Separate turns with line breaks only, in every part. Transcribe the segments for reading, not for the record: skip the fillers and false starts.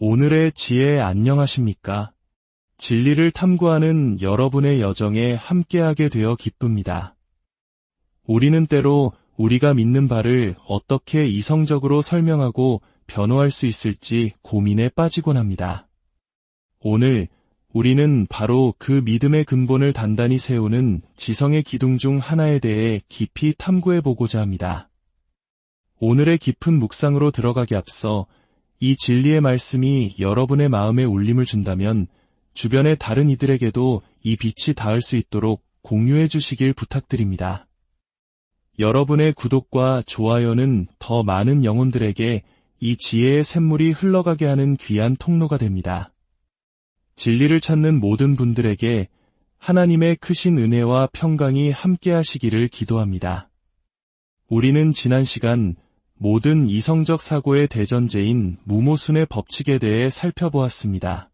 오늘의 지혜 안녕하십니까? 진리를 탐구하는 여러분의 여정에 함께하게 되어 기쁩니다. 우리는 때로 우리가 믿는 바를 어떻게 이성적으로 설명하고 변호할 수 있을지 고민에 빠지곤 합니다. 오늘 우리는 바로 그 믿음의 근본을 단단히 세우는 지성의 기둥 중 하나에 대해 깊이 탐구해보고자 합니다. 오늘의 깊은 묵상으로 들어가기 앞서 이 진리의 말씀이 여러분의 마음에 울림을 준다면 주변의 다른 이들에게도 이 빛이 닿을 수 있도록 공유해 주시길 부탁드립니다. 여러분의 구독과 좋아요는 더 많은 영혼들에게 이 지혜의 샘물이 흘러가게 하는 귀한 통로가 됩니다. 진리를 찾는 모든 분들에게 하나님의 크신 은혜와 평강이 함께하시기를 기도합니다. 우리는 지난 시간 모든 이성적 사고의 대전제인 무모순의 법칙에 대해 살펴보았습니다.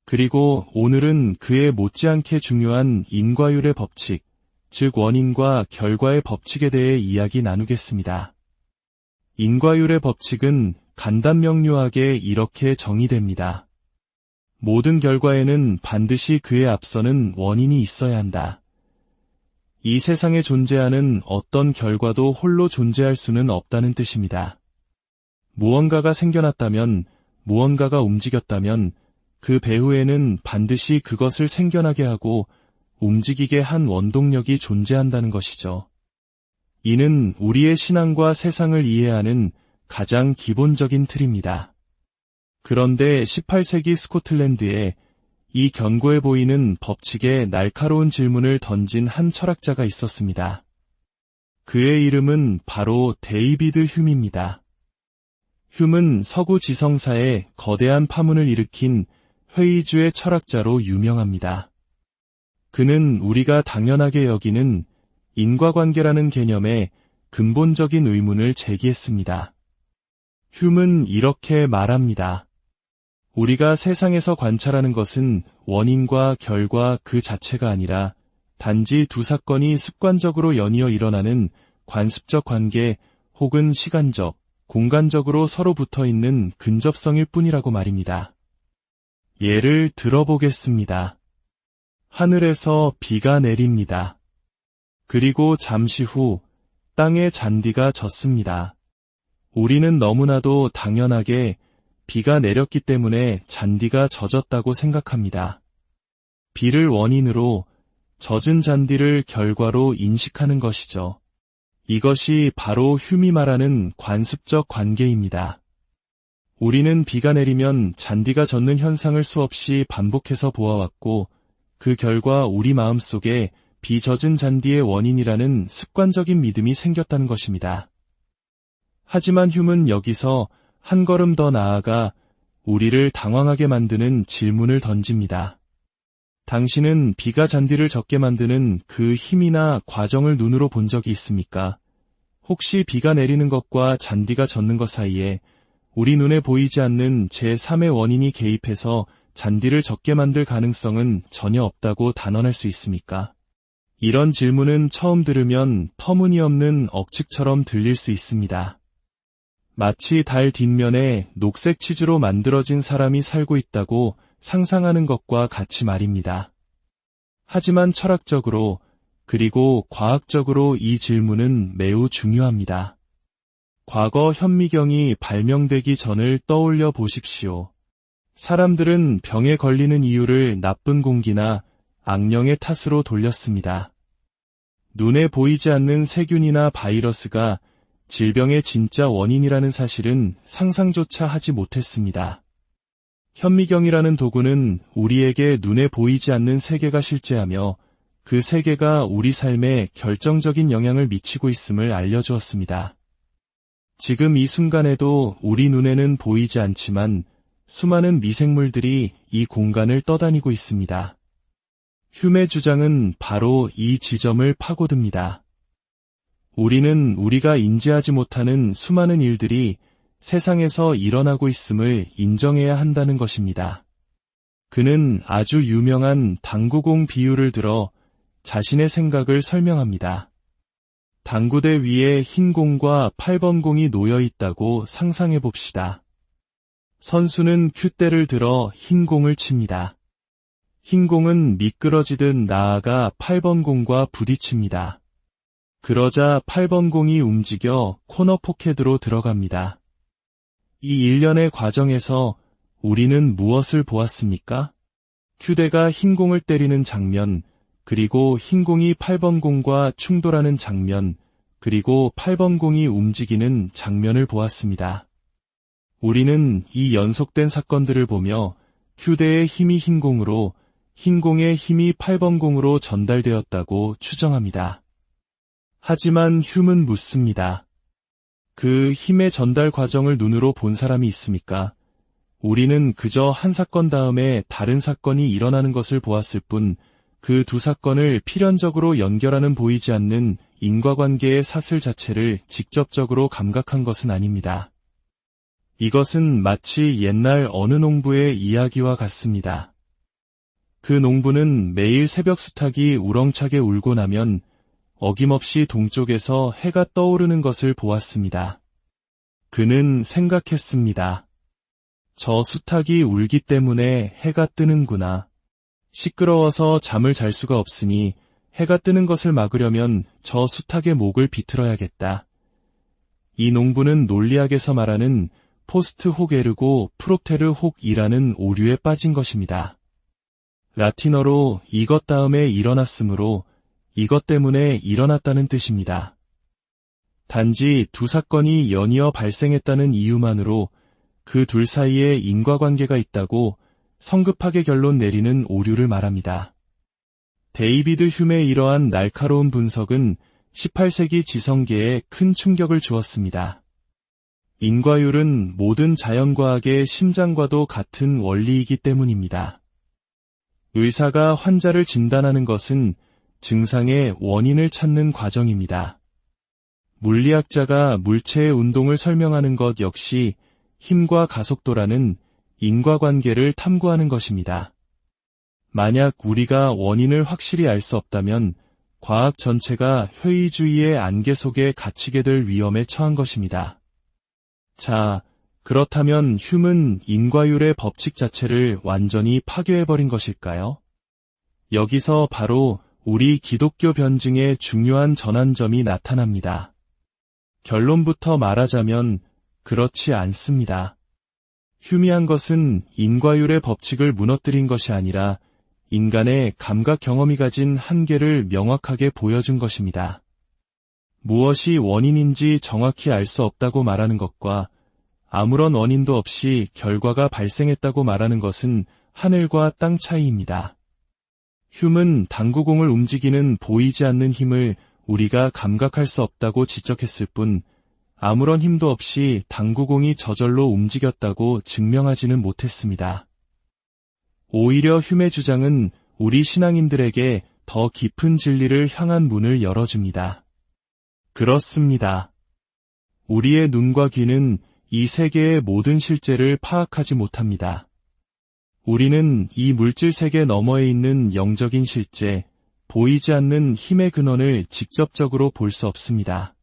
그리고 오늘은 그에 못지않게 중요한 인과율의 법칙, 즉 원인과 결과의 법칙에 대해 이야기 나누겠습니다. 인과율의 법칙은 간단명료하게 이렇게 정의됩니다. 모든 결과에는 반드시 그에 앞서는 원인이 있어야 한다. 이 세상에 존재하는 어떤 결과도 홀로 존재할 수는 없다는 뜻입니다. 무언가가 생겨났다면, 무언가가 움직였다면 그 배후에는 반드시 그것을 생겨나게 하고 움직이게 한 원동력이 존재한다는 것이죠. 이는 우리의 신앙과 세상을 이해하는 가장 기본적인 틀입니다. 그런데 18세기 스코틀랜드에 이 견고해 보이는 법칙에 날카로운 질문을 던진 한 철학자가 있었습니다. 그의 이름은 바로 데이비드 휴미입니다. 휴은 서구 지성사에 거대한 파문을 일으킨 회의주의 철학자로 유명합니다. 그는 우리가 당연하게 여기는 인과관계라는 개념에 근본적인 의문을 제기했습니다. 휴은 이렇게 말합니다. 우리가 세상에서 관찰하는 것은 원인과 결과 그 자체가 아니라 단지 두 사건이 습관적으로 연이어 일어나는 관습적 관계 혹은 시간적, 공간적으로 서로 붙어있는 근접성일 뿐이라고 말입니다. 예를 들어보겠습니다. 하늘에서 비가 내립니다. 그리고 잠시 후 땅의 잔디가 젖습니다. 우리는 너무나도 당연하게 비가 내렸기 때문에 잔디가 젖었다고 생각합니다. 비를 원인으로, 젖은 잔디를 결과로 인식하는 것이죠. 이것이 바로 휴미 말하는 관습적 관계입니다. 우리는 비가 내리면 잔디가 젖는 현상을 수없이 반복해서 보아왔고, 그 결과 우리 마음속에 비 젖은 잔디의 원인이라는 습관적인 믿음이 생겼다는 것입니다. 하지만 휴는 여기서 한 걸음 더 나아가 우리를 당황하게 만드는 질문을 던집니다. 당신은 비가 잔디를 젖게 만드는 그 힘이나 과정을 눈으로 본 적이 있습니까? 혹시 비가 내리는 것과 잔디가 젖는 것 사이에 우리 눈에 보이지 않는 제3의 원인이 개입해서 잔디를 젖게 만들 가능성은 전혀 없다고 단언할 수 있습니까? 이런 질문은 처음 들으면 터무니없는 억측처럼 들릴 수 있습니다. 마치 달 뒷면에 녹색 치즈로 만들어진 사람이 살고 있다고 상상하는 것과 같이 말입니다. 하지만 철학적으로 그리고 과학적으로 이 질문은 매우 중요합니다. 과거 현미경이 발명되기 전을 떠올려 보십시오. 사람들은 병에 걸리는 이유를 나쁜 공기나 악령의 탓으로 돌렸습니다. 눈에 보이지 않는 세균이나 바이러스가 질병의 진짜 원인이라는 사실은 상상조차 하지 못했습니다. 현미경이라는 도구는 우리에게 눈에 보이지 않는 세계가 실제하며 그 세계가 우리 삶에 결정적인 영향을 미치고 있음을 알려주었습니다. 지금 이 순간에도 우리 눈에는 보이지 않지만 수많은 미생물들이 이 공간을 떠다니고 있습니다. 휴메 주장은 바로 이 지점을 파고듭니다. 우리는 우리가 인지하지 못하는 수많은 일들이 세상에서 일어나고 있음을 인정해야 한다는 것입니다. 그는 아주 유명한 당구공 비유를 들어 자신의 생각을 설명합니다. 당구대 위에 흰 공과 8번 공이 놓여 있다고 상상해 봅시다. 선수는 큐대를 들어 흰 공을 칩니다. 흰 공은 미끄러지듯 나아가 8번 공과 부딪힙니다. 그러자 8번 공이 움직여 코너 포켓으로 들어갑니다. 이 일련의 과정에서 우리는 무엇을 보았습니까? 큐대가 흰 공을 때리는 장면, 그리고 흰 공이 8번 공과 충돌하는 장면, 그리고 8번 공이 움직이는 장면을 보았습니다. 우리는 이 연속된 사건들을 보며 큐대의 힘이 흰 공으로, 흰 공의 힘이 8번 공으로 전달되었다고 추정합니다. 하지만 휴는 묻습니다. 그 힘의 전달 과정을 눈으로 본 사람이 있습니까? 우리는 그저 한 사건 다음에 다른 사건이 일어나는 것을 보았을 뿐, 그 두 사건을 필연적으로 연결하는 보이지 않는 인과관계의 사슬 자체를 직접적으로 감각한 것은 아닙니다. 이것은 마치 옛날 어느 농부의 이야기와 같습니다. 그 농부는 매일 새벽 수탉이 우렁차게 울고 나면 어김없이 동쪽에서 해가 떠오르는 것을 보았습니다. 그는 생각했습니다. 저 수탉이 울기 때문에 해가 뜨는구나. 시끄러워서 잠을 잘 수가 없으니 해가 뜨는 것을 막으려면 저 수탉의 목을 비틀어야겠다. 이 농부는 논리학에서 말하는 포스트 혹 에르고 프롭테르 혹이라는 오류에 빠진 것입니다. 라틴어로 이것 다음에 일어났으므로 이것 때문에 일어났다는 뜻입니다. 단지 두 사건이 연이어 발생했다는 이유만으로 그 둘 사이에 인과관계가 있다고 성급하게 결론 내리는 오류를 말합니다. 데이비드 휴메의 이러한 날카로운 분석은 18세기 지성계에 큰 충격을 주었습니다. 인과율은 모든 자연과학의 심장과도 같은 원리이기 때문입니다. 의사가 환자를 진단하는 것은 증상의 원인을 찾는 과정입니다. 물리학자가 물체의 운동을 설명하는 것 역시 힘과 가속도라는 인과관계를 탐구하는 것입니다. 만약 우리가 원인을 확실히 알 수 없다면 과학 전체가 회의주의의 안개 속에 갇히게 될 위험에 처한 것입니다. 자, 그렇다면 휴는 인과율의 법칙 자체를 완전히 파괴해버린 것일까요? 여기서 바로 우리 기독교 변증의 중요한 전환점이 나타납니다. 결론부터 말하자면 그렇지 않습니다. 휴미한 것은 인과율의 법칙을 무너뜨린 것이 아니라 인간의 감각 경험이 가진 한계를 명확하게 보여준 것입니다. 무엇이 원인인지 정확히 알 수 없다고 말하는 것과 아무런 원인도 없이 결과가 발생했다고 말하는 것은 하늘과 땅 차이입니다. 휴는 당구공을 움직이는 보이지 않는 힘을 우리가 감각할 수 없다고 지적했을 뿐 아무런 힘도 없이 당구공이 저절로 움직였다고 증명하지는 못했습니다. 오히려 휴의 주장은 우리 신앙인들에게 더 깊은 진리를 향한 문을 열어줍니다. 그렇습니다. 우리의 눈과 귀는 이 세계의 모든 실제를 파악하지 못합니다. 우리는 이 물질 세계 너머에 있는 영적인 실제, 보이지 않는 힘의 근원을 직접적으로 볼 수 없습니다.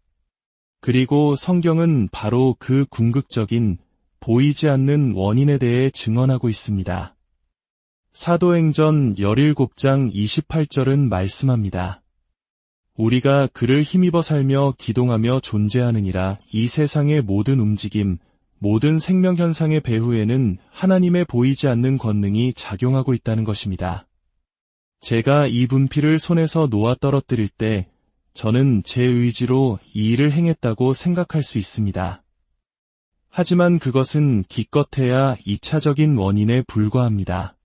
그리고 성경은 바로 그 궁극적인, 보이지 않는 원인에 대해 증언하고 있습니다. 사도행전 17장 28절은 말씀합니다. 우리가 그를 힘입어 살며 기동하며 존재하느니라. 이 세상의 모든 움직임, 모든 생명현상의 배후에는 하나님의 보이지 않는 권능이 작용하고 있다는 것입니다. 제가 이 분필을 손에서 놓아 떨어뜨릴 때 저는 제 의지로 이 일을 행했다고 생각할 수 있습니다. 하지만 그것은 기껏해야 2차적인 원인에 불과합니다.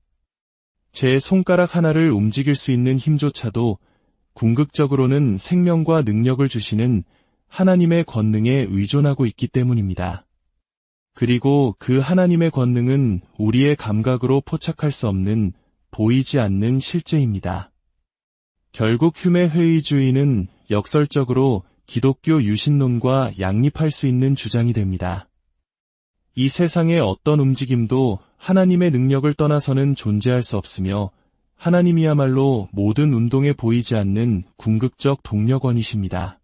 제 손가락 하나를 움직일 수 있는 힘조차도 궁극적으로는 생명과 능력을 주시는 하나님의 권능에 의존하고 있기 때문입니다. 그리고 그 하나님의 권능은 우리의 감각으로 포착할 수 없는 보이지 않는 실제입니다. 결국 휴메 회의주의는 역설적으로 기독교 유신론과 양립할 수 있는 주장이 됩니다. 이 세상의 어떤 움직임도 하나님의 능력을 떠나서는 존재할 수 없으며 하나님이야말로 모든 운동에 보이지 않는 궁극적 동력원이십니다.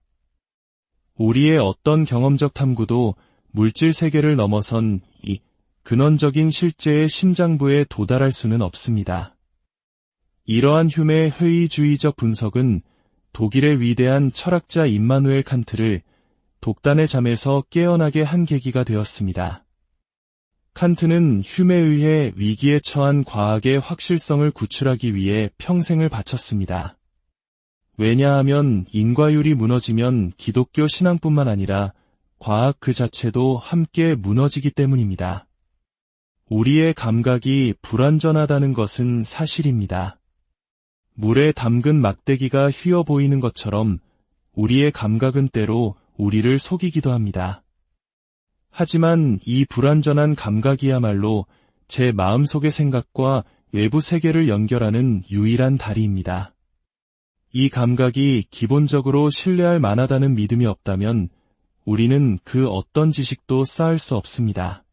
우리의 어떤 경험적 탐구도 물질 세계를 넘어선 이 근원적인 실제의 심장부에 도달할 수는 없습니다. 이러한 휴메의 회의주의적 분석은 독일의 위대한 철학자 임마누엘 칸트를 독단의 잠에서 깨어나게 한 계기가 되었습니다. 칸트는 휴메에 의해 위기에 처한 과학의 확실성을 구출하기 위해 평생을 바쳤습니다. 왜냐하면 인과율이 무너지면 기독교 신앙뿐만 아니라 과학 그 자체도 함께 무너지기 때문입니다. 우리의 감각이 불완전하다는 것은 사실입니다. 물에 담근 막대기가 휘어 보이는 것처럼 우리의 감각은 때로 우리를 속이기도 합니다. 하지만 이 불완전한 감각이야말로 제 마음속의 생각과 외부 세계를 연결하는 유일한 다리입니다. 이 감각이 기본적으로 신뢰할 만하다는 믿음이 없다면 우리는 그 어떤 지식도 쌓을 수 없습니다.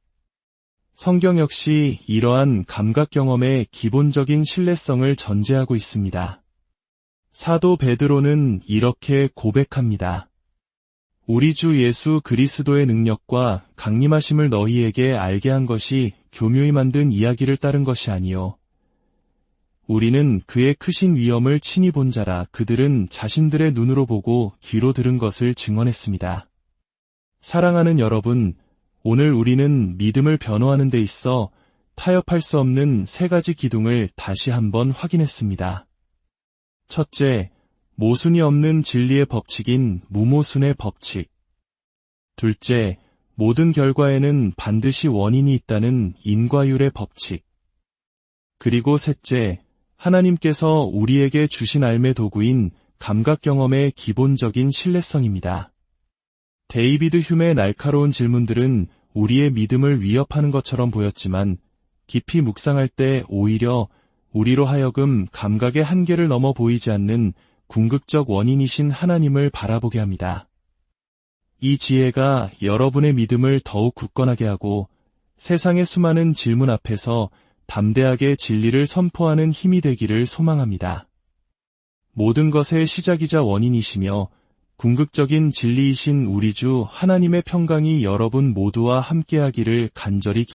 성경 역시 이러한 감각 경험의 기본적인 신뢰성을 전제하고 있습니다. 사도 베드로는 이렇게 고백합니다. 우리 주 예수 그리스도의 능력과 강림하심을 너희에게 알게 한 것이 교묘히 만든 이야기를 따른 것이 아니요. 우리는 그의 크신 위엄을 친히 본 자라. 그들은 자신들의 눈으로 보고 귀로 들은 것을 증언했습니다. 사랑하는 여러분, 오늘 우리는 믿음을 변호하는 데 있어 타협할 수 없는 세 가지 기둥을 다시 한번 확인했습니다. 첫째, 모순이 없는 진리의 법칙인 무모순의 법칙. 둘째, 모든 결과에는 반드시 원인이 있다는 인과율의 법칙. 그리고 셋째, 하나님께서 우리에게 주신 삶의 도구인 감각 경험의 기본적인 신뢰성입니다. 데이비드 휴메의 날카로운 질문들은 우리의 믿음을 위협하는 것처럼 보였지만 깊이 묵상할 때 오히려 우리로 하여금 감각의 한계를 넘어 보이지 않는 궁극적 원인이신 하나님을 바라보게 합니다. 이 지혜가 여러분의 믿음을 더욱 굳건하게 하고 세상의 수많은 질문 앞에서 담대하게 진리를 선포하는 힘이 되기를 소망합니다. 모든 것의 시작이자 원인이시며 궁극적인 진리이신 우리 주 하나님의 평강이 여러분 모두와 함께하기를 간절히